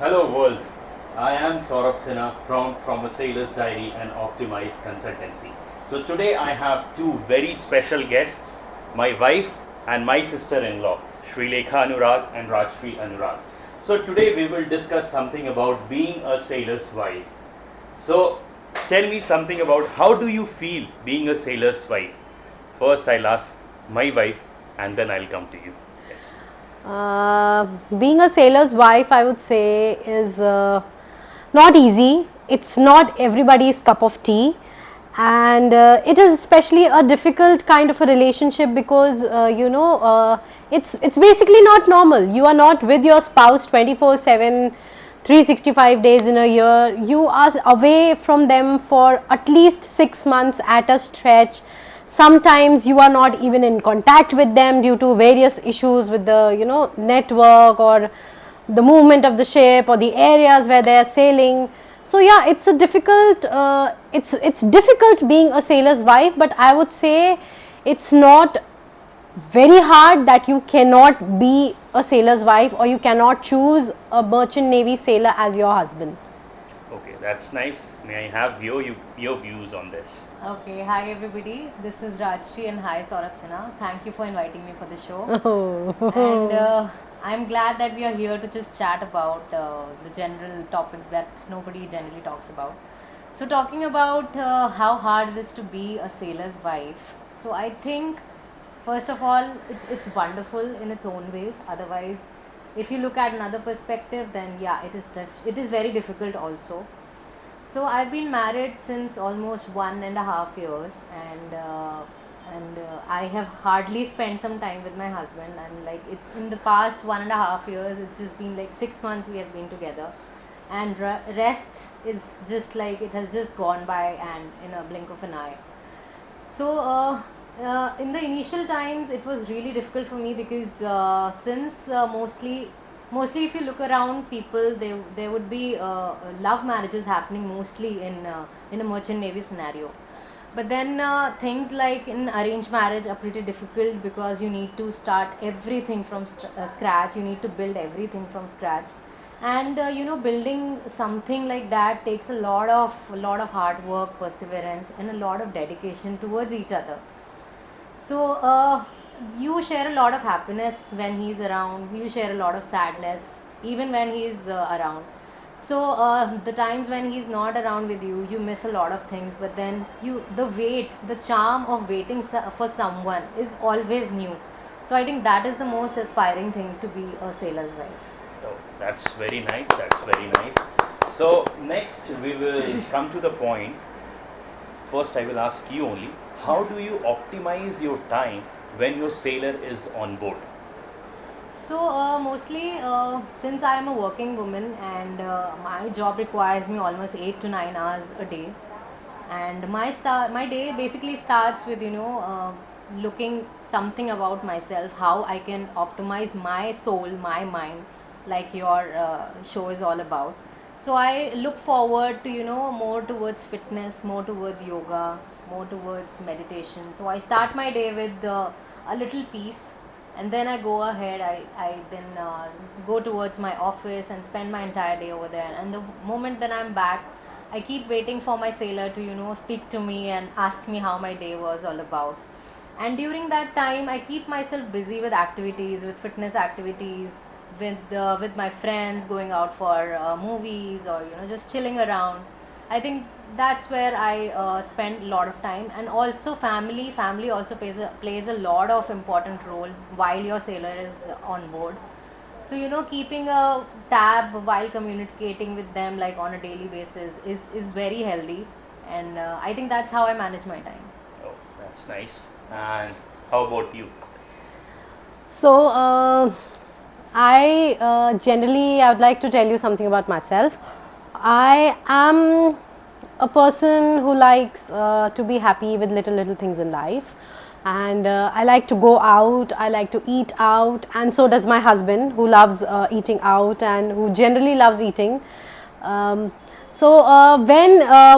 Hello world, I am Saurabh Sinha from a Sailor's Diary and Optimize Consultancy. So today I have two very special guests, my wife and my sister-in-law, Shri Lekha Anurag and Rajshri Anurag. So today we will discuss something about being a sailor's wife. So tell me something about how do you feel being a sailor's wife? First I'll ask my wife and then I'll come to you. Yes. Being a sailor's wife, I would say, is not easy. It's not everybody's cup of tea, and it is especially a difficult kind of a relationship because it's basically not normal. You are not with your spouse 24/7. 365 days in a year, you are away from them for at least 6 months at a stretch. Sometimes you are not even in contact with them due to various issues with the network or the movement of the ship or the areas where they are sailing. So yeah, it's a difficult it's difficult being a sailor's wife, but I would say it's not very hard that you cannot be a sailor's wife or you cannot choose a merchant navy sailor as your husband. Okay, that's nice. May I have your views on this? Okay, hi everybody. This is Rajshri and hi Saurabh Sinha. Thank you for inviting me for the show. And I'm glad that we are here to just chat about the general topic that nobody generally talks about. So, talking about how hard it is to be a sailor's wife. So, I think first of all, it's wonderful in its own ways. Otherwise, if you look at another perspective, then yeah, it is very difficult also. So I've been married since almost 1.5 years, and I have hardly spent some time with my husband. And like it's in the past 1.5 years, it's just been like 6 months we have been together, and rest is just like it has just gone by and in a blink of an eye. So in the initial times, it was really difficult for me because since mostly if you look around people, there would be love marriages happening mostly in a merchant navy scenario. But then things like in arranged marriage are pretty difficult because you need to start everything from scratch. You need to build everything from scratch, and building something like that takes a lot of hard work, perseverance, and a lot of dedication towards each other. So you share a lot of happiness when he's around. You share a lot of sadness even when he's around. So the times when he's not around with you, you miss a lot of things. But then the charm of waiting for someone is always new. So I think that is the most aspiring thing to be a sailor's wife. Oh, that's very nice. That's very nice. So next we will come to the point. First, I will ask you only. How do you optimize your time when your sailor is on board? So mostly since I am a working woman and my job requires me almost 8 to 9 hours a day, and my day basically starts with looking something about myself, how I can optimize my soul, my mind, like your show is all about. So I look forward to more towards fitness, more towards yoga, more towards meditation. So I start my day with a little peace, and then I go ahead. I then go towards my office and spend my entire day over there. And the moment that I'm back, I keep waiting for my sailor to speak to me and ask me how my day was all about. And during that time, I keep myself busy with activities, with fitness activities, with my friends, going out for movies, or just chilling around. I think that's where I spend a lot of time. And also family also plays a lot of important role while your sailor is on board. So keeping a tab while communicating with them like on a daily basis is very healthy, and I think that's how I manage my time. Oh, that's nice. And how about you? So, I would like to tell you something about myself. I am a person who likes to be happy with little things in life, and I like to go out. I like to eat out, and so does my husband, who loves eating out and who generally loves eating. Um, So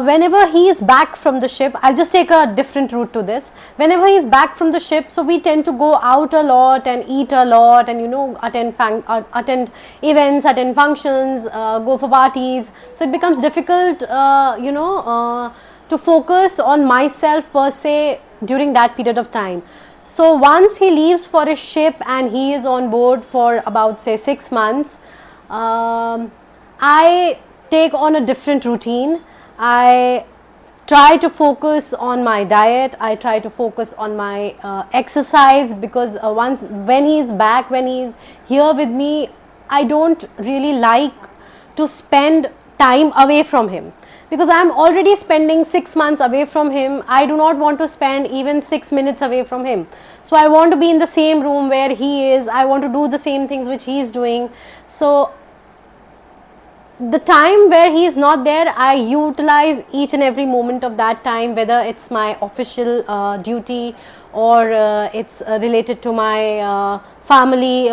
whenever he is back from the ship, I'll just take a different route to this. Whenever he is back from the ship, so we tend to go out a lot and eat a lot, and attend events, attend functions, go for parties. So it becomes difficult, to focus on myself per se during that period of time. So once he leaves for a ship and he is on board for about say 6 months, I take on a different routine. I try to focus on my diet. I try to focus on my exercise, because once when he's back, when he's here with me, I don't really like to spend time away from him, because I am already spending 6 months away from him. I do not want to spend even 6 minutes away from him. So I want to be in the same room where he is. I want to do the same things which he is doing. So the time where he is not there, I utilize each and every moment of that time, whether it's my official duty, or it's related to my family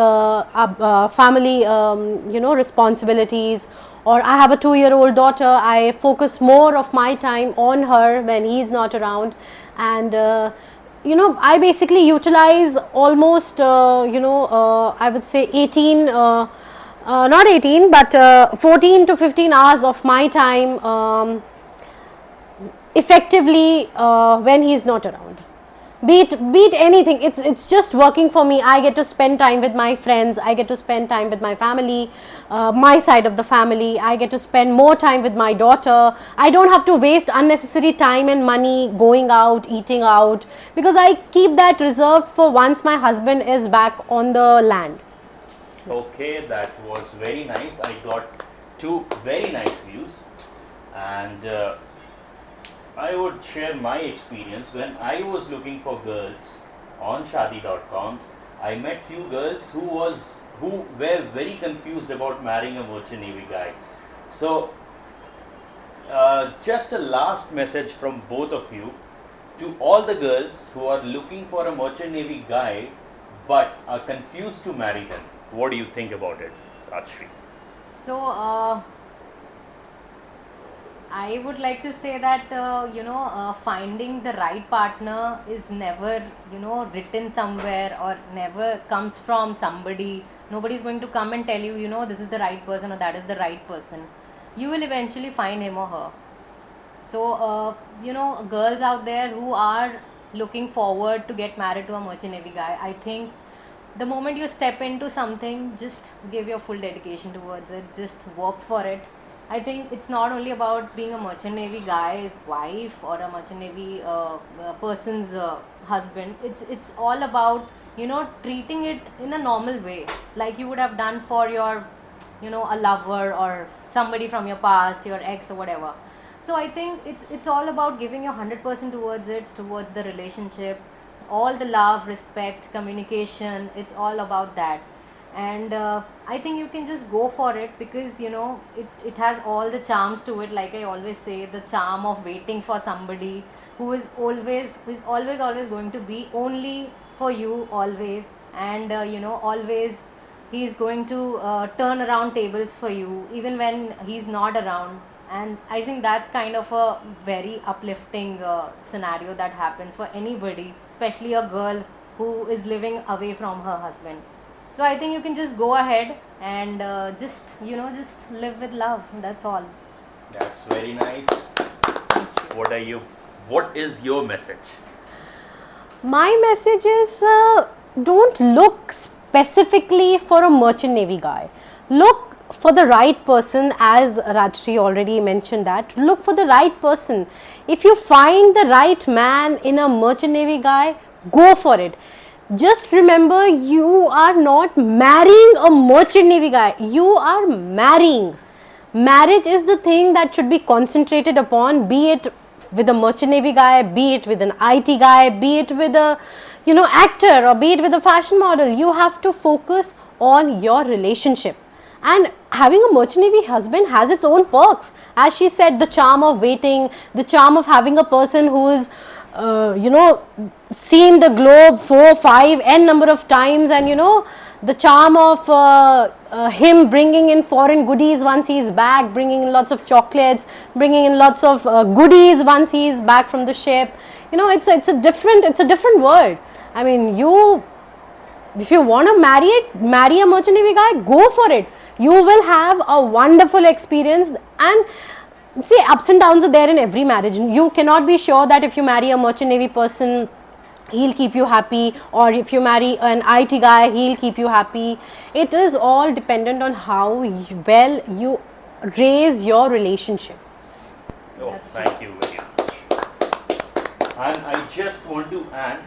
responsibilities, or I have a 2-year-old daughter. I focus more of my time on her when he is not around, and I basically utilize almost I would say 18 not 18 but 14 to 15 hours of my time effectively when he is not around. Be it anything, it's just working for me. I get to spend time with my friends, I get to spend time with my family, my side of the family. I get to spend more time with my daughter. I don't have to waste unnecessary time and money going out, eating out, because I keep that reserved for once my husband is back on the land. Okay, that was very nice. I got 2 very nice views, and I would share my experience. When I was looking for girls on Shaadi.com, I met few girls who were very confused about marrying a merchant navy guy. So just a last message from both of you to all the girls who are looking for a merchant navy guy but are confused to marry them. What do you think about it, Rajshri? So I would like to say that finding the right partner is never written somewhere, or never comes from somebody. Nobody is going to come and tell you this is the right person or that is the right person. You will eventually find him or her. So girls out there who are looking forward to get married to a merchant navy guy, I think the moment you step into something, just give your full dedication towards it, just work for it. I think it's not only about being a merchant navy guy's wife or a merchant navy person's husband. It's all about treating it in a normal way, like you would have done for your a lover or somebody from your past, your ex or whatever. So I think it's all about giving your 100% towards it, towards the relationship, all the love, respect, communication. It's all about that. And I think you can just go for it, because it has all the charms to it. Like I always say, the charm of waiting for somebody who is always going to be only for you, always. And always he's going to turn around tables for you even when he's not around. And I think that's kind of a very uplifting scenario that happens for anybody, especially a girl who is living away from her husband. So I think you can just go ahead and just live with love. That's all. That's very nice. What is your message? My message is don't look specifically for a merchant navy guy. Look for the right person, as Rajshri already mentioned that. Look for the right person. If you find the right man in a merchant navy guy, go for it. Just remember, you are not marrying a merchant navy guy. You are marrying. Marriage is the thing that should be concentrated upon, be it with a merchant navy guy, be it with an IT guy, be it with a actor, or be it with a fashion model. You have to focus on your relationship. And having a merchant navy husband has its own perks. As she said, the charm of waiting, the charm of having a person who is seen the globe 4, 5, n number of times, and the charm of him bringing in foreign goodies once he's back, bringing in lots of chocolates, bringing in lots of goodies once he's back from the ship. You know, it's a different world. I mean, if you want to marry a merchant navy guy, go for it. You will have a wonderful experience. And see, ups and downs are there in every marriage. You cannot be sure that if you marry a merchant navy person, he'll keep you happy, or if you marry an IT guy, he'll keep you happy. It is all dependent on how well you raise your relationship. Oh, That's thank you very much. And I just want to add,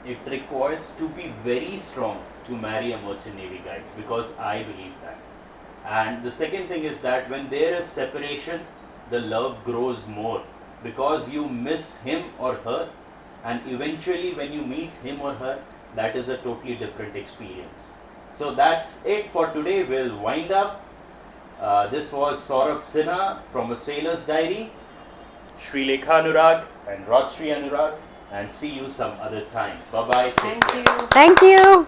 it requires to be very strong to marry a merchant navy guy, because I believe that. And the second thing is that when there is separation, the love grows more, because you miss him or her, and eventually when you meet him or her, that is a totally different experience. So that's it for today. We'll wind up. This was Saurabh Sinha from A Sailor's Diary, Sri Lekha Anurag and Rajshri Anurag, and see you some other time. Bye bye. Thank you. Thank you.